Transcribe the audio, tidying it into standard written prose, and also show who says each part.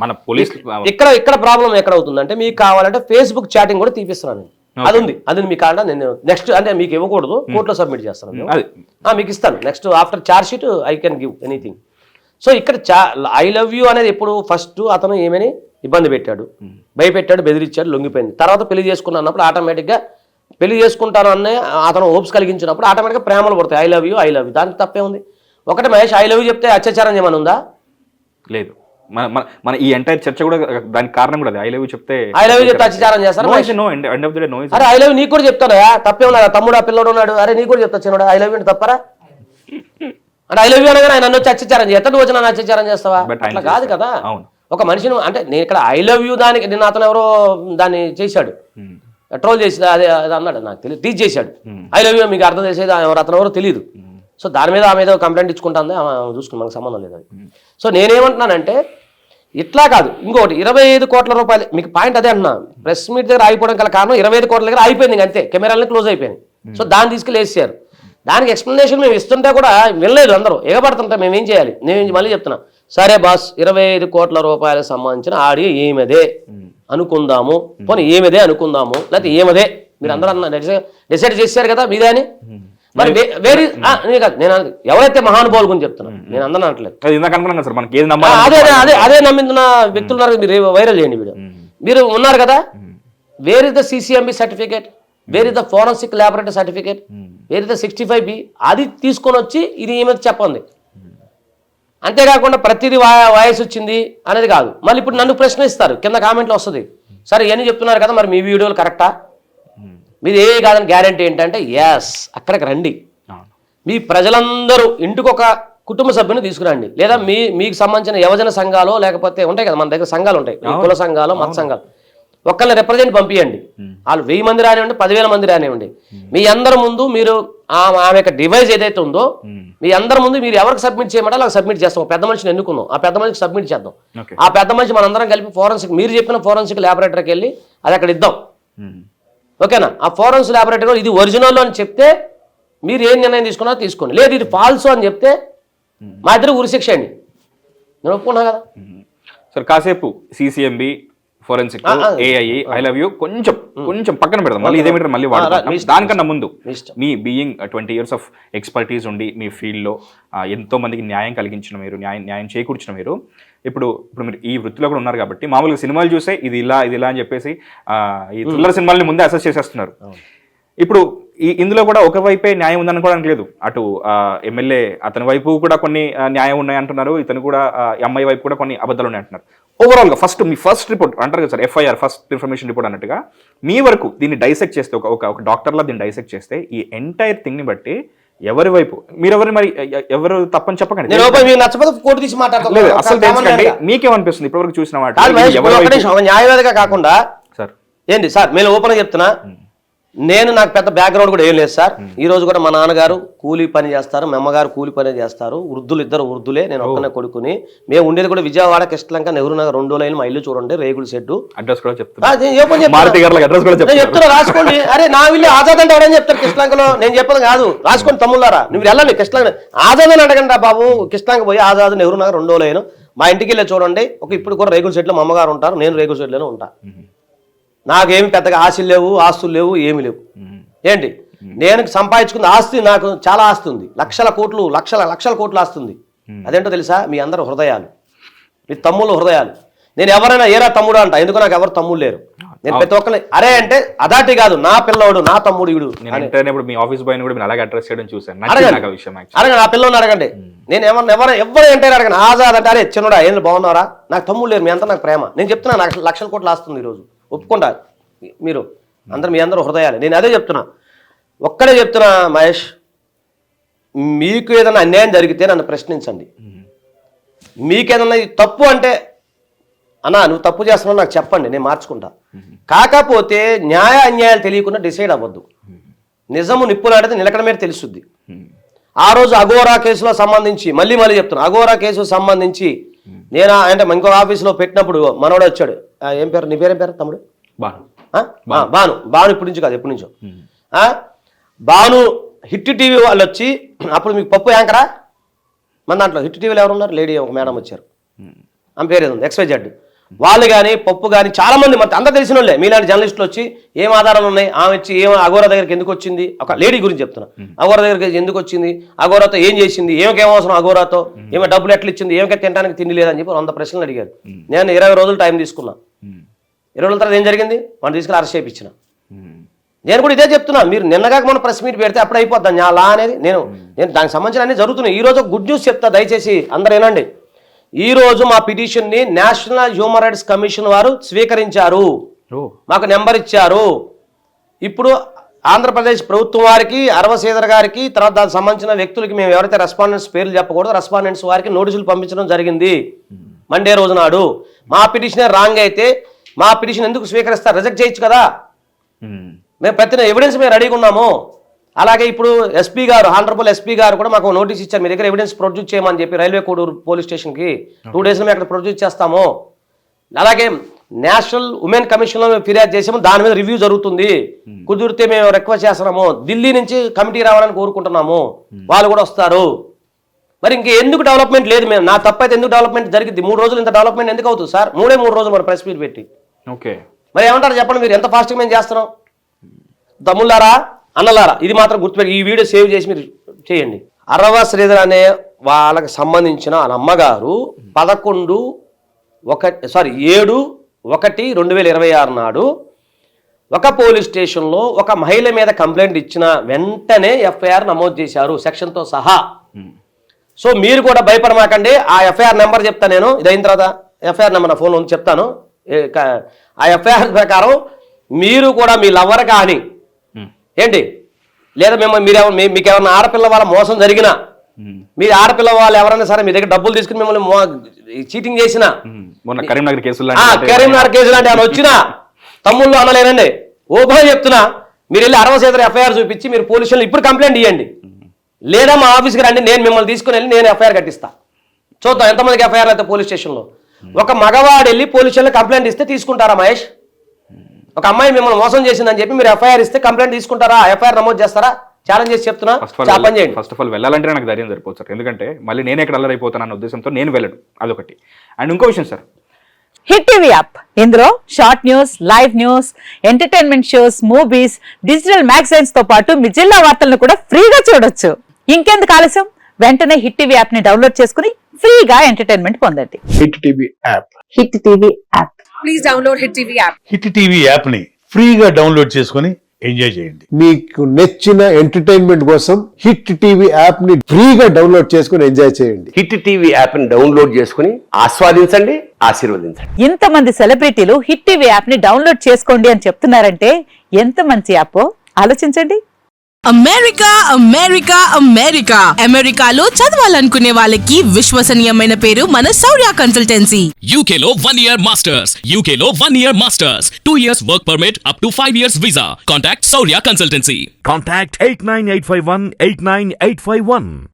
Speaker 1: మన పోలీస్
Speaker 2: ఇక్కడ ప్రాబ్లం ఎక్కడ అవుతుందంటే మీకు కావాలంటే ఫేస్బుక్ చాటింగ్ కూడా తీపిస్తున్నాను. అది ఉంది, అది మీకు కావాలంటే నేను నెక్స్ట్ అంటే మీకు ఇవ్వకూడదు, కోర్టులో సబ్మిట్ చేస్తాను, మీకు ఇస్తాను. Next after charge sheet I can give anything. So ఇక్కడ ఐ లవ్ యూ అనేది ఎప్పుడు ఫస్ట్ అతను ఏమని ఇబ్బంది పెట్టాడు, భయపెట్టాడు, బెదిరించాడు, లొంగిపోయింది. తర్వాత పెళ్లి చేసుకున్నా అన్నప్పుడు ఆటోమేటిక్గా పెళ్లి చేసుకుంటాను అనే అతను హోప్స్ కలిగించినప్పుడు ఆటోమేటిక్గా ప్రేమలు పడతాయి. I love you, I love you, దానికి తప్పే ఉంది. ఒకటి మహేష్ ఐ లవ్ యూ చెప్తే అత్యాచారం ఏమైనా ఉందా?
Speaker 1: లేదు. మన ఈ ఎంటైర్ చర్చ కూడా దానికి కారణం కూడా ఐ లవ్ యూ చెప్తే
Speaker 2: అత్యాచారం చేస్తారు. అరే ఐ లవ్ నీకు కూడా చెప్తాను, తప్పే ఉన్నా తమ్ముడు ఆ పిల్లడు ఉన్నాడు, అరే నీకు కూడా చెప్తా చిన్నడు ఐ లవ్ యూ తప్పరా? అంటే ఐ లవ్ యూ అనగా నన్ను వచ్చి అత్యాచారం చేస్తా, నువ్వు వచ్చి నన్ను అత్యాచారం చేస్తావా? అట్లా కాదు కదా. ఒక మనిషిని అంటే నేను ఇక్కడ ఐ లవ్ యూ దానికి నిన్న అతను ఎవరో దాన్ని చేశాడు, ట్రోల్ చేసి అదే అన్నాడు, నాకు తెలియదు, టీచ్ చేశాడు. ఐ లవ్ యూ మీకు అర్థం చేసేది అతను ఎవరో తెలియదు. సో దాని మీద ఆమె ఏదో కంప్లైంట్ ఇచ్చుకుంటుంది, చూసుకుని మనకు సంబంధం లేదు అది. సో నేనేమంటున్నానంటే ఇట్లా కాదు, ఇంకోటి 25 కోట్ల రూపాయలు మీకు పాయింట్ అదే అంటున్నా. ప్రెస్ మీట్ దగ్గర ఆగిపోవడం గల కారణం 25 కోట్ల దగ్గర అయిపోయింది అంతే, కెమెరాలని క్లోజ్ అయిపోయింది. సో దాన్ని తీసుకెళ్ళి వేసారు. దానికి ఎక్స్ప్లెనేషన్ మేము ఇస్తుంటే కూడా వినలేదు, అందరూ ఎగబడుతుంటే మేము ఏం చేయాలి? నేను మళ్ళీ చెప్తున్నా, సరే బాస్ 25 కోట్ల రూపాయలకు సంబంధించిన ఆడియో ఏమదే అనుకుందాము, పోనీ ఏమదే అనుకుందాము, లేకపోతే ఏమదే మీరు అందరూ డిసైడ్ చేశారు కదా మీదే అని. మరి వేరే నేను ఎవరైతే మహానుభావుల గురించి చెప్తున్నాను, నేను అందరూ అనట్లేదు. అదే నమ్మిన వ్యక్తులు ఉన్నారు, మీరు వైరల్ చేయండి వీడియో. మీరు ఉన్నారు కదా, where is the CCMB certificate, where is the forensic laboratory certificate, where is the 65B, అది తీసుకొని వచ్చి ఇది ఏమైతే చెప్పండి. అంతేకాకుండా ప్రతిదీ వాయిస్ వచ్చింది అనేది కాదు. మళ్ళీ ఇప్పుడు నన్ను ప్రశ్న ఇస్తారు, కింద కామెంట్లో వస్తుంది, సరే ఇవన్నీ చెప్తున్నారు కదా, మరి మీ వీడియోలు కరెక్టా, మీది ఏ కాదని గ్యారంటీ ఏంటంటే ఎస్ అక్కడికి రండి, మీ ప్రజలందరూ ఇంటికి ఒక కుటుంబ సభ్యుని తీసుకురండి, లేదా మీకు సంబంధించిన యువజన సంఘాలు లేకపోతే ఉంటాయి కదా, మన దగ్గర సంఘాలు ఉంటాయి, కుల సంఘాలు, మత సంఘాలు, ఒక్కళ్ళని రిప్రజెంట్ పంపించండి. వాళ్ళు 1000 మంది రానివ్వండి, 10,000 మంది రానివ్వండి, మీ అందరి ముందు మీరు ఆమె యొక్క డివైస్ ఏదైతే ఉందో మీ అందరి ముందు మీరు ఎవరికి సబ్మిట్ చేయమంటే అలా సబ్మిట్ చేస్తాం. పెద్ద మనిషిని ఎన్నుకున్నాం, ఆ పెద్ద మనిషికి సబ్మిట్ చేద్దాం. ఆ పెద్ద మనిషి మనందరం కలిపి ఫోరెన్సిక్, మీరు చెప్పిన ఫోరెన్సిక్ ల్యాబొరేటరీకి వెళ్ళి అది అక్కడ ఇద్దాం, ఓకేనా? ఆ ఫోరెన్సిక్ ల్యాబొరేటరీలో ఇది ఒరిజినల్ అని చెప్తే మీరు ఏం నిర్ణయం తీసుకున్నా తీసుకోండి, లేదు ఇది ఫాల్స్ అని చెప్తే మా ఇద్దరు ఉరిశిక్ష అండి, నేను ఒప్పుకున్నా కదా.
Speaker 1: సార్ కాసేపు CCMB, forensic, AI, I love you కొంచెం పక్కన పెడదాం, మళ్ళీ ఇదే మీటర్ మళ్ళీ వాడతాం. దానికన్నా ముందు మీ బీయింగ్ 20 years ఆఫ్ ఎక్స్పర్టీస్ ఉండి మీ ఫీల్డ్లో ఎంతో మందికి న్యాయం కలిగించిన మీరు, న్యాయం చేకూర్చిన మీరు, ఇప్పుడు మీరు ఈ వృత్తిలో కూడా ఉన్నారు కాబట్టి మామూలుగా సినిమాలు చూసే ఇది ఇలా అని చెప్పేసి ఈ థ్రిల్లర్ సినిమాల్ని ముందే అసెస్ చేసేస్తున్నారు. ఇప్పుడు ఇందులో కూడా ఒకవైపే న్యాయం ఉందనుకోవడానికి లేదు, అటు ఎమ్మెల్యే అతని వైపు కూడా కొన్ని న్యాయం ఉన్నాయి అంటున్నారు, ఇతను కూడా అమ్మాయి వైపు కూడా కొన్ని అబద్ధాలు ఉన్నాయి అంటున్నారు. ఓవరాల్గా మీ ఫస్ట్ రిపోర్ట్ అంటారు కదా sir, FIR first information report అన్నట్టుగా మీ వరకు దీన్ని డైసెక్ట్ చేస్తే, ఒక డాక్టర్లా దీన్ని డైసెక్ట్ చేస్తే ఈ ఎంటైర్ థింగ్ని బట్టి ఎవరి వైపు మీరు ఎవరు తప్పని చెప్పకండి, అసలు తెలుసుకోండి మీకేమనిపిస్తుంది ఇప్పటివరకు చూసిన వాటి
Speaker 2: న్యాయవాదిగా కాకుండా సార్ ఏంటి సార్ నేను ఓపెన్ చెప్తున్నా, నాకు పెద్ద బ్యాక్గ్రౌండ్ కూడా ఏం లేదు సార్. ఈ రోజు కూడా మా నాన్నగారు కూలీ పని చేస్తారు, మా అమ్మగారు కూలీ పని చేస్తారు, ఇద్దరు వృద్ధులే, నేను ఒక్కనే కొడుకుని. మేము ఉండేది కూడా విజయవాడ కృష్ణలంక నెహ్రూ నగర్ 2 లైన్ మా ఇల్లు చూడండి, రేగుల షెడ్డు.
Speaker 1: అడ్రస్ కూడా
Speaker 2: చెప్తున్నా రాసుకోండి. అరే నా ఇల్లు ఆజాద్ అంటే ఎవడని చెప్తారు కృష్ణలంకలో, నేను చెప్పదు కాదు, రాసుకోండి తమ్ముళ్ళారా, నువ్వు వెళ్ళండి కృష్ణలంక ఆజాద్ అని అడగండి బాబు. కృష్ణలంక పోయి ఆజాద్ నెహ్రూ నగర్ 2 లైన్ మా ఇంటికి వెళ్ళి చూడండి. ఇప్పుడు కూడా రేగుల షెడ్లో మా అమ్మగారు ఉంటారు, నేను రేగుల షెడ్లోనే ఉంటా. నాకేమి పెద్దగా ఆశలు లేవు, ఆస్తులు లేవు, ఏమి లేవు. ఏంటి నేను సంపాదించుకున్న ఆస్తి, నాకు చాలా ఆస్తి ఉంది, లక్షల కోట్లు ఆస్తి ఉంది. అదేంటో తెలుసా, మీ అందరు హృదయాలు, మీ తమ్ముళ్ళు హృదయాలు. నేను ఎవరైనా ఏరా తమ్ముడు అంట, ఎందుకు నాకు ఎవరు తమ్ముడు లేరు. నేను ప్రతి ఒక్కరిని అరే అంటే అదాటి కాదు, నా పిల్లవాడు, నా తమ్ముడు వీడు.
Speaker 1: మీ ఆఫీస్ బాయ్ కూడా అలాగే అడ్రస్ చేయడం చూసాను,
Speaker 2: అడగండి ఆ పిల్లల్ని అడగండి. నేను ఎవరు అంటే అడగండి. ఆజాద్ అంటే అరే చిన్నడా ఏం బాగున్నారా, నాకు తమ్ముడు లేరు, మీ అంతా నాకు ప్రేమ. నేను చెప్తున్నా నాకు లక్షల కోట్లు ఆస్తుంది ఈరోజు, ఒప్పుకుంటా మీరు అందరు, మీ అందరూ హృదయాలు. నేను అదే చెప్తున్నా, ఒక్కడే చెప్తున్నా మహేష్, మీకు ఏదైనా అన్యాయం జరిగితే నన్ను ప్రశ్నించండి. మీకేదన్నా తప్పు అంటే అన్నా నువ్వు తప్పు చేస్తున్నావు నాకు చెప్పండి, నేను మార్చుకుంటా. కాకపోతే న్యాయ అన్యాయాలు తెలియకుండా డిసైడ్ అవ్వద్దు. నిజము నిప్పులాడితే నిలకడ మీద తెలుస్తుంది. ఆ రోజు అఘోరా కేసులో సంబంధించి మళ్ళీ చెప్తున్నా, అఘోరా కేసు సంబంధించి నేను అంటే ఇంకో ఆఫీసులో పెట్టినప్పుడు మనోడే వచ్చాడు, ఏం పేరు నీ పేరేం పేరు తమ్ముడు? భాను ఇప్పటి నుంచి కాదు, ఎప్పటి నుంచో. భాను హిట్ టీవీ వాళ్ళు వచ్చి, అప్పుడు మీకు పప్పు యాంకరా మన దాంట్లో హిట్ టీవీలో ఎవరున్నారు, లేడీ ఒక మేడం వచ్చారు, ఆమె పేరు ఏదో ఉంది, XYZ. వాళ్ళు కానీ పప్పు కానీ చాలా మంది మనకి అందరూ తెలిసిన వాళ్ళే, మీలాంటి జర్నలిస్టులు వచ్చి ఏం ఆధారాలు ఉన్నాయి, ఆమె వచ్చి ఏం అఘోరా దగ్గరికి ఎందుకు వచ్చింది, ఒక లేడీ గురించి చెప్తున్నా, అఘోరా దగ్గరికి ఎందుకు వచ్చింది, అఘోరాతో ఏం చేసింది, ఏమకేం అవసరం అఘోరాతో, ఏమో డబ్బులు ఎట్లా ఇచ్చింది, ఏమకే తినడానికి తిండి లేదని చెప్పి 100 ప్రశ్నలు అడిగారు. నేను 20 రోజులు టైం తీసుకున్నా. 20 రోజుల తర్వాత ఏం జరిగింది, మనం తీసుకుని అరెస్ట్ చేయించిన. నేను కూడా ఇదే చెప్తున్నా, మీరు నిన్నగాక మన ప్రెస్ మీట్ పెడితే అప్పుడు అయిపోద్దాం లా అనేది. నేను దానికి సంబంధించిన అన్ని జరుగుతున్నాయి. ఈ రోజు గుడ్ న్యూస్ చెప్తా, దయచేసి అందరూ ఏనండి. ఈ రోజు మా పిటిషన్ని నేషనల్ హ్యూమన్ రైట్స్ కమిషన్ వారు స్వీకరించారు, మాకు నెంబర్ ఇచ్చారు. ఇప్పుడు ఆంధ్రప్రదేశ్ ప్రభుత్వం వారికి, అరవ శ్రీధర్ గారికి, తర్వాత దానికి సంబంధించిన వ్యక్తులకి మేము ఎవరైతే రెస్పాండెంట్స్ పేర్లు చెప్పకూడదు, రెస్పాండెంట్స్ వారికి నోటీసులు పంపించడం జరిగింది మండే రోజు నాడు. మా పిటిషనే రాంగ్ అయితే మా పిటిషన్ ఎందుకు స్వీకరిస్తారు, రిజెక్ట్ చేయొచ్చు కదా. మేము ప్రతి ఎవిడెన్స్ మేము రెడీగా ఉన్నాము. అలాగే ఇప్పుడు ఎస్పీ గారు, హానరబుల్ ఎస్పీ గారు కూడా మాకు నోటీస్ ఇచ్చారు, మీ దగ్గర ఎవిడెన్స్ ప్రొడ్యూస్ చేయమని చెప్పి రైల్వే కోడూరు పోలీస్ స్టేషన్కి 2 డేస్లో మేము అక్కడ ప్రొడ్యూస్ చేస్తాము. అలాగే నేషనల్ ఉమెన్ కమిషన్లో మేము ఫిర్యాదు చేసాము, దాని మీద రివ్యూ జరుగుతుంది. కుదిరితే మేము రిక్వెస్ట్ చేస్తున్నాము, ఢిల్లీ నుంచి కమిటీ రావాలని కోరుకుంటున్నాము, వాళ్ళు కూడా వస్తారు. మరి ఇంకెందుకు డెవలప్మెంట్ లేదు, మేము నా తప్పైతే ఎందుకు డెవలప్మెంట్ జరిగింది? 3 రోజులు ఇంత డెవలప్మెంట్ ఎందుకు అవుతుంది సార్? 3 రోజులు మరి ప్రెస్ మీట్ పెట్టి.
Speaker 1: ఓకే,
Speaker 2: మరి ఏమంటారు చెప్పండి, మీరు ఎంత ఫాస్ట్గా మేము చేస్తున్నాం? తమ్ముళ్ళారా, అన్నలారా, ఇది మాత్రం గుర్తుపెట్టి ఈ వీడియో సేవ్ చేసి మీరు చేయండి. అరవ శ్రీధర్ అనే వాళ్ళకి సంబంధించిన వాళ్ళ అమ్మగారు 7/1/2026 నాడు ఒక పోలీస్ స్టేషన్లో ఒక మహిళ మీద కంప్లైంట్ ఇచ్చిన వెంటనే FIR నమోదు చేశారు, సెక్షన్తో సహా. సో మీరు కూడా భయపడమాకండి. ఆ FIR నెంబర్ చెప్తా నేను, ఇదైన తర్వాత FIR నెంబర్ నా ఫోన్లో ఉంది చెప్తాను. ఆ FIR ప్రకారం మీరు కూడా మీ లవ్వర్ కానీ ఏంటి, లేదా మీకు ఏమన్నా ఆడపిల్ల వాళ్ళ మోసం జరిగినా, మీరు ఆడపిల్ల వాళ్ళు ఎవరైనా సరే మీ దగ్గర డబ్బులు తీసుకుని మిమ్మల్ని చీటింగ్ చేసిన,
Speaker 1: కరీంనగర్ కేసు
Speaker 2: లాంటి ఆయన వచ్చినా తమ్ముళ్ళు అనలేనండి, ఓపెన్ చెప్తున్నా, మీరు వెళ్ళి 60 శాతం FIR చూపించి మీరు పోలీసులు ఇప్పుడు కంప్లైంట్ ఇవ్వండి, లేదా మా ఆఫీస్కి రండి, నేను మిమ్మల్ని తీసుకుని వెళ్ళి నేను FIR కట్టిస్తా. చూద్దాం ఎంతమందికి FIR అయితే పోలీస్ స్టేషన్లో. ఒక మగవాడు వెళ్ళి పోలీస్ స్టేషన్లో కంప్లైంట్ ఇస్తే తీసుకుంటారా మహేష్? ఒక అమ్మాయి మిమ్మల్ని మోసం చేసిందని చెప్పి మీరు FIR ఇస్తే కంప్లైంట్ తీసుకుంటారా, FIR నమోదు చేస్తారా? ఛాలెంజ్ చేసి చెప్తున్నా, చేయండి.
Speaker 1: ఫస్ట్ ఆఫ్ ఆల్ వెళ్ళాలంటే నాకు ధైర్యం సరిపోతుంది సార్, ఎందుకంటే మళ్ళీ నేను ఎక్కడ అల్లరైపోతాను అన్న ఉద్దేశంతో నేను వెళ్ళను, అదొకటి. అండ్ ఇంకో విషయం సార్,
Speaker 3: హిట్ టీవీ యాప్, ఇందులో short news, live news, entertainment shows, movies, digital magazines తో పాటు మీ జిల్లా వార్తలను కూడా ఫ్రీగా చూడొచ్చు. ఇంకెందుకు ఆలస్యం, వెంటనే హిట్ టీవీ యాప్ ని డౌన్లోడ్ చేసుకుని ఫ్రీగా ఎంటర్టైన్మెంట్ పొందండి.
Speaker 4: Hit TV app,
Speaker 3: hit TV app,
Speaker 5: please download hit TV app.
Speaker 4: Hit TV app ని ఫ్రీగా డౌన్లోడ్ చేసుకుని ఎంజాయ్ చేయండి.
Speaker 6: మీకు నచ్చిన ఎంటర్టైన్మెంట్ కోసం హిట్ టీవీ యాప్ ని ఫ్రీగా డౌన్లోడ్ చేసుకుని ఎంజాయ్ చేయండి.
Speaker 7: హిట్ టీవీ యాప్ ని డౌన్లోడ్ చేసుకుని ఆస్వాదించండి, ఆశీర్వదించండి.
Speaker 3: ఇంతమంది సెలబ్రిటీలు హిట్ టీవీ యాప్ ని డౌన్లోడ్ చేసుకోండి అని చెప్తున్నారంటే ఎంత మంచి యాప్ ఆలోచించండి.
Speaker 5: అమెరికా అమెరికా అమెరికా అమెరికాలో చదవాలనుకునే వాళ్ళకి విశ్వసనీయమైన పేరు మన శౌర్య కన్సల్టెన్సీ.
Speaker 8: UK లో 1 year masters, UK లో 1 year masters, 2 years work permit up to 5 years visa. Contact Shaurya Consultancy.
Speaker 9: Contact 89851 89851.